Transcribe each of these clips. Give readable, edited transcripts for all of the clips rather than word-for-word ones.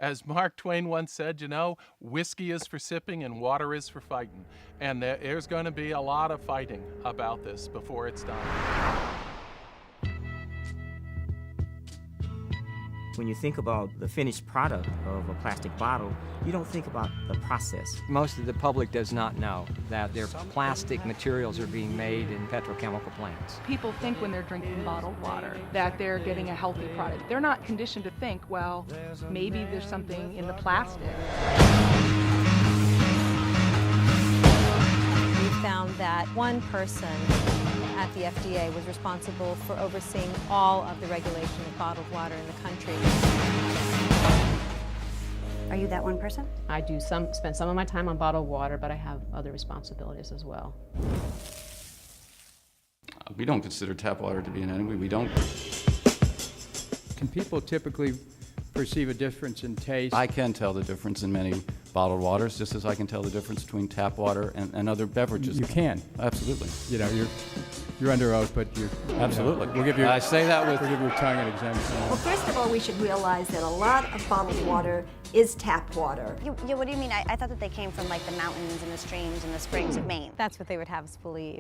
As Mark Twain once said, whiskey is for sipping and water is for fighting. And there's going to be a lot of fighting about this before it's done. When you think about the finished product of a plastic bottle, you don't think about the process. Most of the public does not know that their plastic materials are being made in petrochemical plants. People think when they're drinking bottled water that they're getting a healthy product. They're not conditioned to think, well, maybe there's something in the plastic. We found that one person at the FDA was responsible for overseeing all of the regulation of bottled water in the country. Are you that one person? I do spend some of my time on bottled water, but I have other responsibilities as well. We don't consider tap water to be an enemy. We don't. Can people typically perceive a difference in taste? I can tell the difference in many bottled waters, just as I can tell the difference between tap water and other beverages. You can. Absolutely. You're under oath, but you absolutely. We'll give you. I say that with. We'll give your tongue an exemption. Well, first of all, we should realize that a lot of bottled water is tap water. Yeah, what do you mean? I thought that they came from like the mountains and the streams and the springs of Maine. That's what they would have us believe.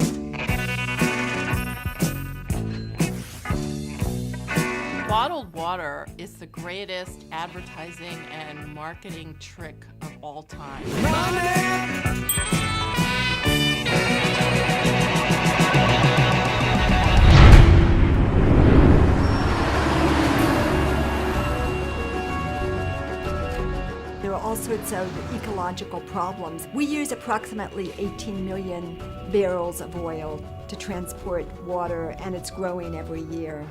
Bottled water is the greatest advertising and marketing trick of all time. There are all sorts of ecological problems. We use approximately 18 million barrels of oil to transport water, and it's growing every year.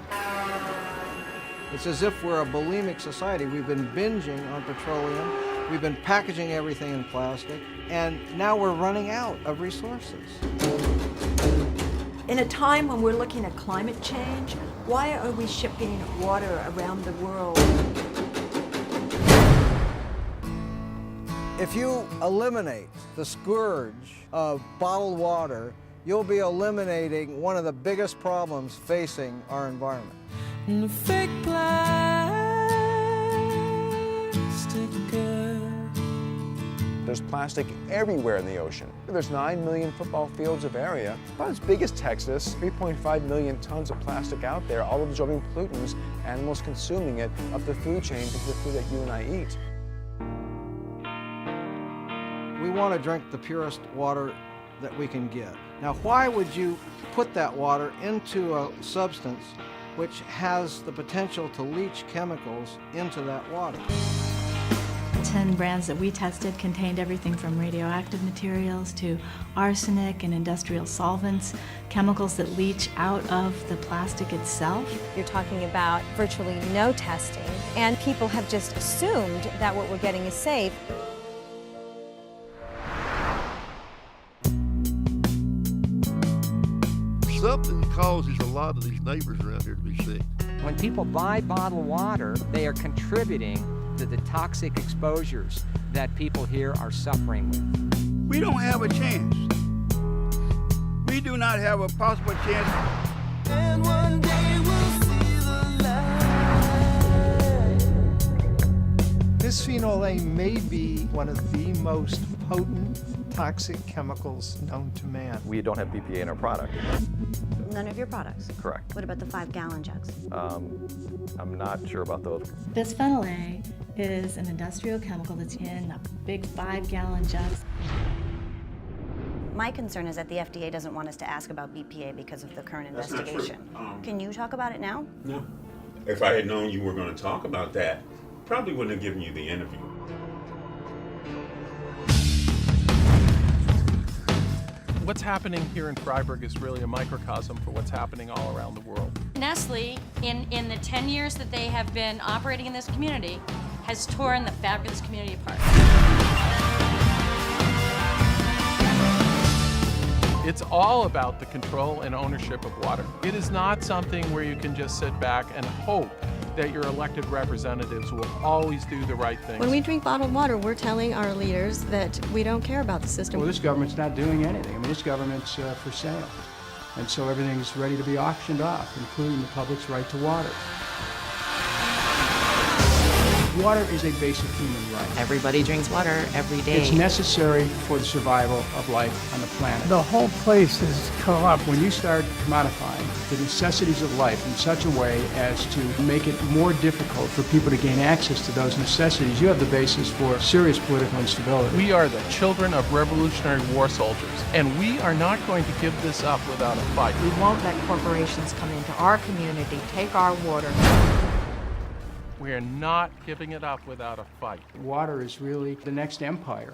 It's as if we're a bulimic society. We've been binging on petroleum, we've been packaging everything in plastic, and now we're running out of resources. In a time when we're looking at climate change, why are we shipping water around the world? If you eliminate the scourge of bottled water, you'll be eliminating one of the biggest problems facing our environment. Fake plastic girl. There's plastic everywhere in the ocean. There's 9 million football fields of area, about as big as Texas, 3.5 million tons of plastic out there, all absorbing pollutants, animals consuming it, up the food chain to the food that you and I eat. We want to drink the purest water that we can get. Now, why would you put that water into a substance which has the potential to leach chemicals into that water? 10 brands that we tested contained everything from radioactive materials to arsenic and industrial solvents, chemicals that leach out of the plastic itself. You're talking about virtually no testing, and people have just assumed that what we're getting is safe. Something causes a lot of these neighbors around here to be sick. When people buy bottled water, they are contributing to the toxic exposures that people here are suffering with. We don't have a chance. We do not have a possible chance. And one day we'll see the light. Bisphenol A may be one of the most potent toxic chemicals known to man. We don't have BPA in our product. None of your products? Correct. What about the 5-gallon jugs? I'm not sure about those. Bisphenol A is an industrial chemical that's in a big 5-gallon jugs. My concern is that the FDA doesn't want us to ask about BPA because of the current investigation. Can you talk about it now? No. If I had known you were going to talk about that, probably wouldn't have given you the interview. What's happening here in Freiburg is really a microcosm for what's happening all around the world. Nestle, in the 10 years that they have been operating in this community, has torn the fabric of this community apart. It's all about the control and ownership of water. It is not something where you can just sit back and hope that your elected representatives will always do the right thing. When we drink bottled water, we're telling our leaders that we don't care about the system. Well, this government's not doing anything. I mean, this government's for sale. And so everything's ready to be auctioned off, including the public's right to water. Water is a basic human right. Everybody drinks water every day. It's necessary for the survival of life on the planet. The whole place is corrupt. When you start commodifying the necessities of life in such a way as to make it more difficult for people to gain access to those necessities, you have the basis for serious political instability. We are the children of Revolutionary War soldiers, and we are not going to give this up without a fight. We won't let corporations come into our community, take our water. We are not giving it up without a fight. Water is really the next empire.